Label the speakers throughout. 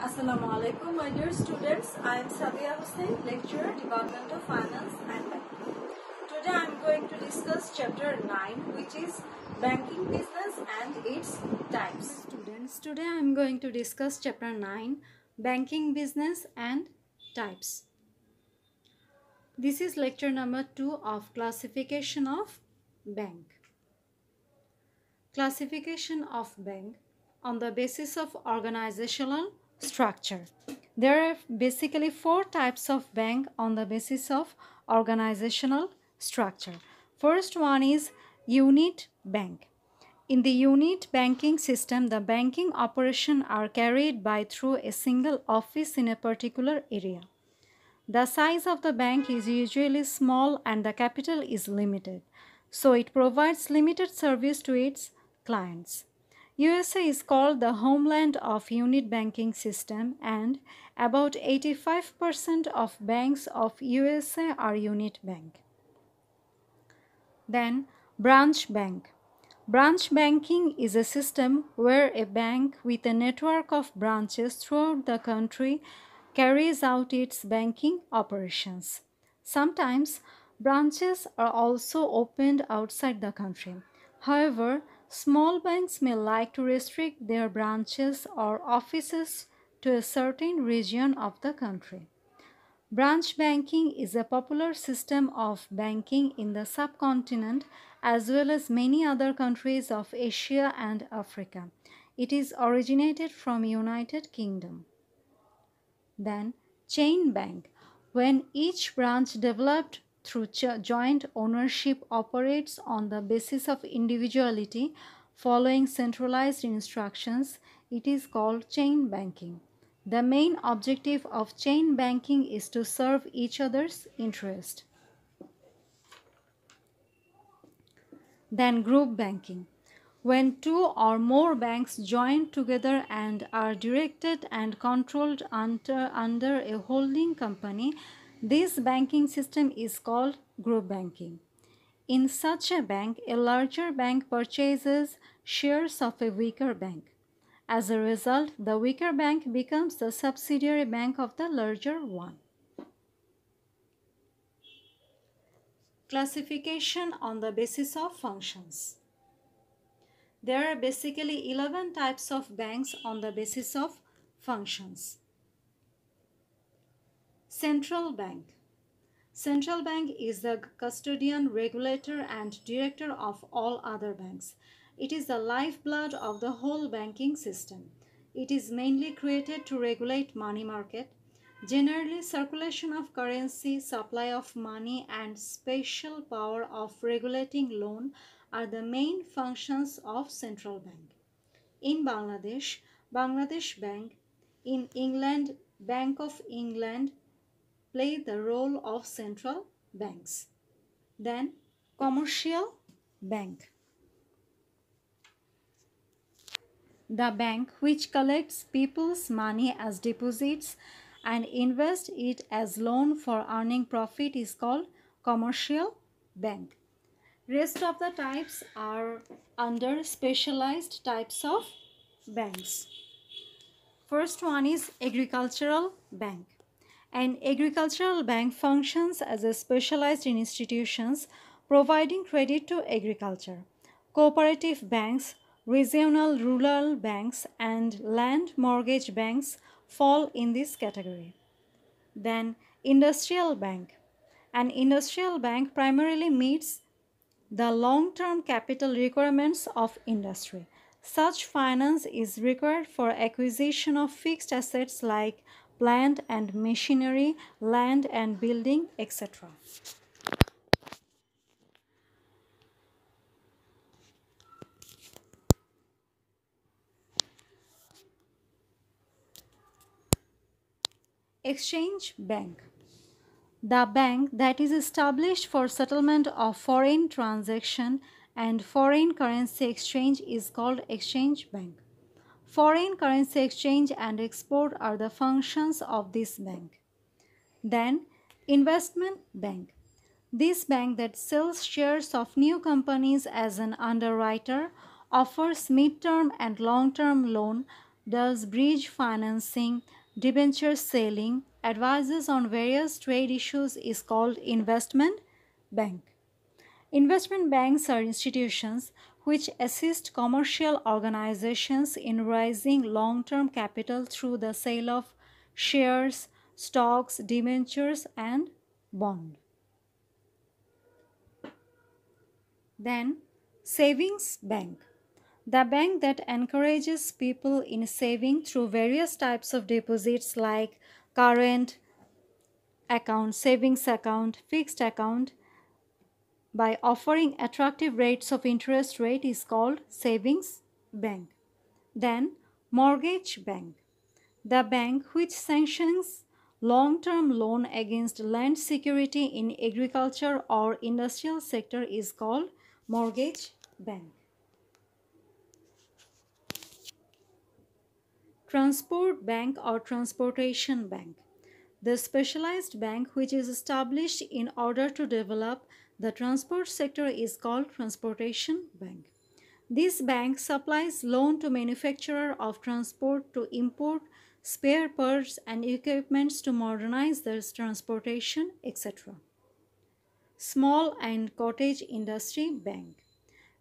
Speaker 1: Assalamu alaikum, my dear students. I am Sadia Hussain, lecturer, Department of Finance and Banking. Today I am going to discuss chapter 9, which is banking business and its types. Students, today I am going to discuss chapter 9, banking business and types. This is lecture number 2 of classification of bank. Classification of bank on the basis of organizational structure. There are basically 4 types of bank on the basis of organizational structure. First one is unit bank. In the unit banking system, the banking operations are carried by through a single office in a particular area. The size of the bank is usually small and the capital is limited, so it provides limited service to its clients. USA is called the homeland of unit banking system, and about 85% of banks of USA are unit bank. Then branch bank. Branch banking is a system where a bank with a network of branches throughout the country carries out its banking operations. Sometimes branches are also opened outside the country. However, small banks may like to restrict their branches or offices to a certain region of the country. Branch banking is a popular system of banking in the subcontinent as well as many other countries of Asia and Africa. It is originated from United Kingdom. Then chain bank, when each branch developed through joint ownership operates on the basis of individuality following centralized instructions, it is called chain banking. The main objective of chain banking is to serve each other's interest. Then group banking. When two or more banks join together and are directed and controlled under a holding company, this banking system is called group banking. In such a bank, a larger bank purchases shares of a weaker bank. As a result, the weaker bank becomes the subsidiary bank of the larger one. Classification on the basis of functions. There are basically 11 types of banks on the basis of functions. Central bank. Central bank is the custodian, regulator, and director of all other banks. It is the lifeblood of the whole banking system. It is mainly created to regulate money market. Generally, circulation of currency, supply of money, and special power of regulating loan are the main functions of central bank. In Bangladesh, Bangladesh Bank. In England, Bank of England play the role of central banks. Then commercial bank. The bank which collects people's money as deposits and invests it as loan for earning profit is called commercial bank. Rest of the types are under specialized types of banks. First one is agricultural bank. An agricultural bank functions as a specialized institutions providing credit to agriculture. Cooperative banks, regional rural banks, and land mortgage banks fall in this category. Then industrial bank. An industrial bank primarily meets the long-term capital requirements of industry. Such finance is required for acquisition of fixed assets like plant and machinery, land and building, etc. Exchange bank. The bank that is established for settlement of foreign transaction and foreign currency exchange is called exchange bank. Foreign currency exchange and export are the functions of this bank. Then investment bank. This bank that sells shares of new companies as an underwriter offers mid-term and long-term loan does bridge financing, debenture selling, advises on various trade issues is called investment bank. Investment banks are institutions which assist commercial organizations in raising long-term capital through the sale of shares, stocks, debentures, and bonds. Then, savings bank. The bank that encourages people in saving through various types of deposits like current account, savings account, fixed account by offering attractive rates of interest rate is called savings bank. Then mortgage bank. The bank which sanctions long-term loan against land security in agriculture or industrial sector is called mortgage bank. Transport bank or transportation bank. The specialized bank which is established in order to develop the transport sector is called transportation bank. This bank supplies loan to manufacturer of transport to import spare parts and equipments to modernize their transportation, etc. Small and cottage industry bank.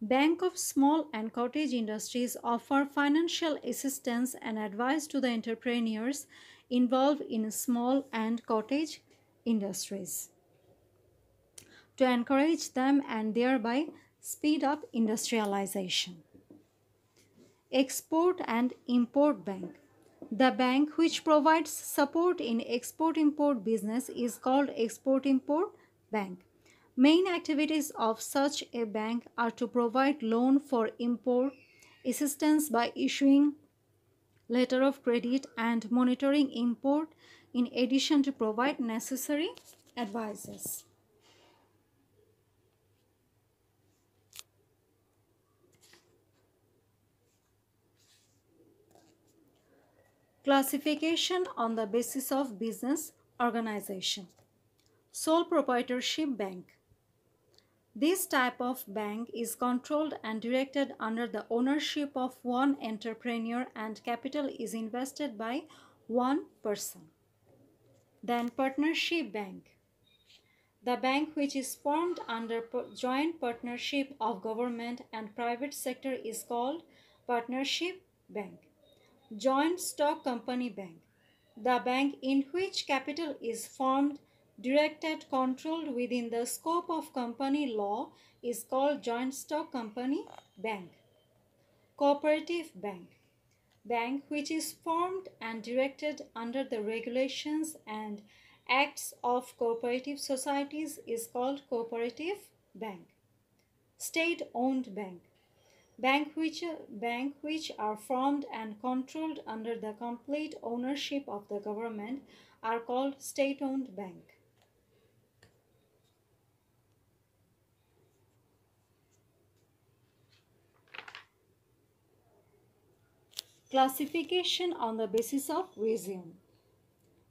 Speaker 1: Bank of Small and Cottage Industries offer financial assistance and advice to the entrepreneurs involved in small and cottage industries to encourage them and thereby speed up industrialization. Export and Import Bank. The bank which provides support in export-import business is called Export-Import Bank. Main activities of such a bank are to provide loan for import, assistance by issuing letter of credit and monitoring import, in addition to provide necessary advices. Classification on the basis of business organization. Sole proprietorship bank. This type of bank is controlled and directed under the ownership of one entrepreneur and capital is invested by one person. Then partnership bank. The bank which is formed under joint partnership of government and private sector is called partnership bank. Joint stock company bank. The bank in which capital is formed, directed, controlled within the scope of company law is called joint stock company bank. Cooperative bank. Bank which is formed and directed under the regulations and acts of cooperative societies is called cooperative bank. State-owned bank. Bank which are formed and controlled under the complete ownership of the government are called state-owned bank. Classification on the basis of region.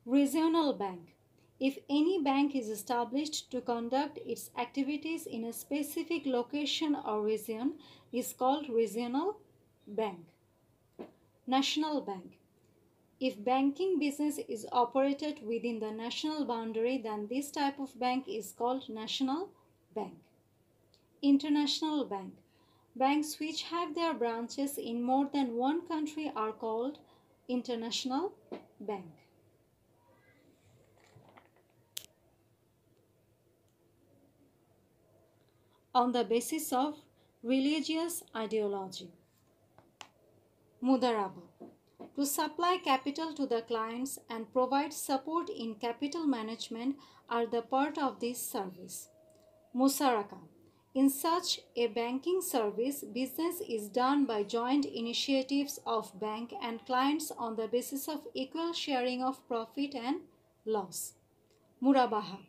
Speaker 1: Regional bank. If any bank is established to conduct its activities in a specific location or region, is called regional bank. National bank. If banking business is operated within the national boundary, then this type of bank is called national bank. International bank. Banks which have their branches in more than one country are called international bank. On the basis of religious ideology. Mudaraba. To supply capital to the clients and provide support in capital management are the part of this service. Musaraka. In such a banking service, business is done by joint initiatives of bank and clients on the basis of equal sharing of profit and loss. Murabaha.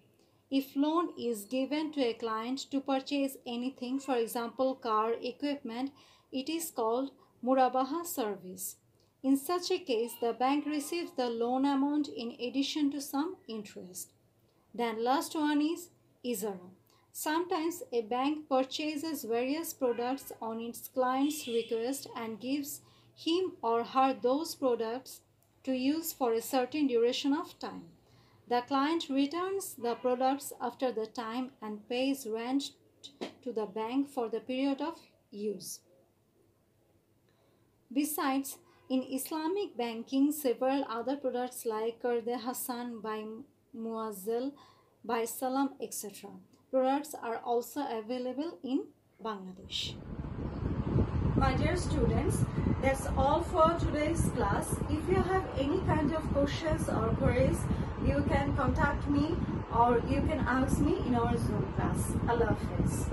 Speaker 1: If loan is given to a client to purchase anything, for example, car, equipment, it is called Murabaha service. In such a case, the bank receives the loan amount in addition to some interest. Then last one is Ijara. Sometimes a bank purchases various products on its client's request and gives him or her those products to use for a certain duration of time. The client returns the products after the time and pays rent to the bank for the period of use. Besides, in Islamic banking, several other products like Qard-e Hasan, by Muazzal, by Salam, etc. products are also available in Bangladesh. My dear students, that's all for today's class. If you have any kind of questions or queries, you can contact me or you can ask me in our Zoom class. Allah Hafiz.